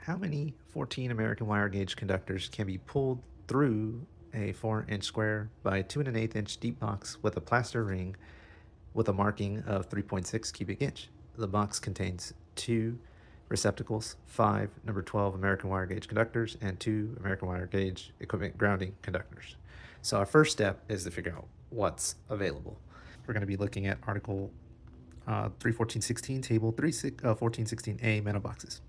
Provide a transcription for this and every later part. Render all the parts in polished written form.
How many 14 American wire gauge conductors can be pulled through a 4-inch square by 2 1/8-inch deep box with a plaster ring with a marking of 3.6 cubic inch? The box contains 2 receptacles, 5 number 12 American wire gauge conductors, and 2 American wire gauge equipment grounding conductors. So our first step is to figure out what's available. We're going to be looking at Article 31416, Table 1416A, metal boxes.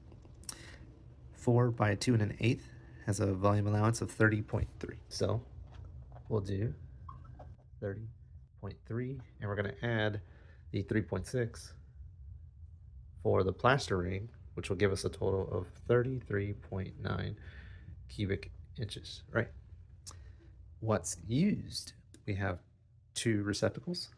4 by 2 1/8 has a volume allowance of 30.3. So we'll do 30.3, and we're going to add the 3.6 for the plaster ring, which will give us a total of 33.9 cubic inches, right? What's used? We have 2 receptacles,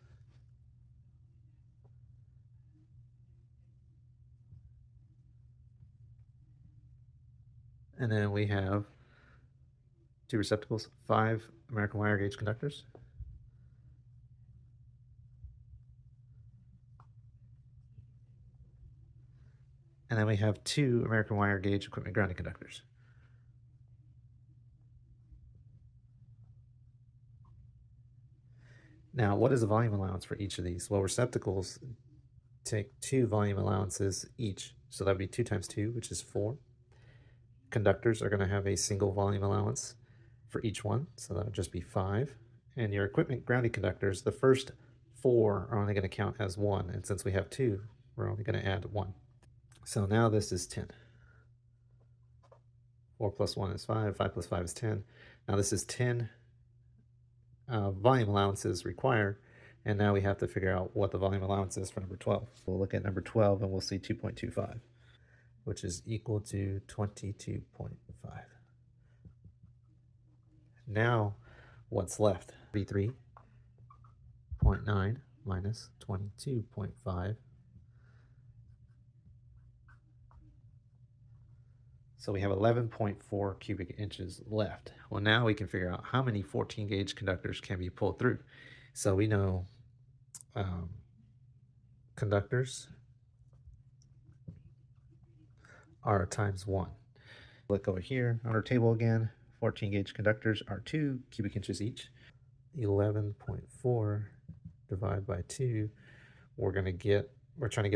and then we have 2 receptacles, 5 American wire gauge conductors, and then we have 2 American wire gauge equipment grounding conductors. Now, what is the volume allowance for each of these? Well, receptacles take 2 volume allowances each, so that would be 2 times 2, which is 4. Conductors are going to have a single volume allowance for each one, so that would just be 5. And your equipment grounding conductors, the first 4 are only going to count as 1, and since we have 2, we're only going to add 1. So now this is 10. 4 plus 1 is 5, 5 plus 5 is 10. Now this is 10 volume allowances required, and now we have to figure out what the volume allowance is for number 12. We'll look at number 12 and we'll see 2.25, which is equal to 22.5. Now what's left? 33.9 minus 22.5. So we have 11.4 cubic inches left. Well, now we can figure out how many 14 gauge conductors can be pulled through. So we know conductors are times 1. Look over here on our table again. 14 gauge conductors are 2 cubic inches each. 11.4 divided by 2. We're trying to get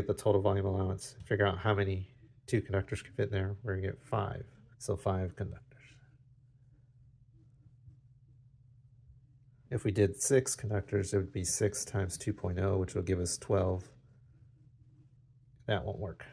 the total volume allowance, figure out how many 2 conductors can fit there. We're going to get 5. So 5 conductors. If we did 6 conductors, it would be 6 times 2.0, which will give us 12. That won't work.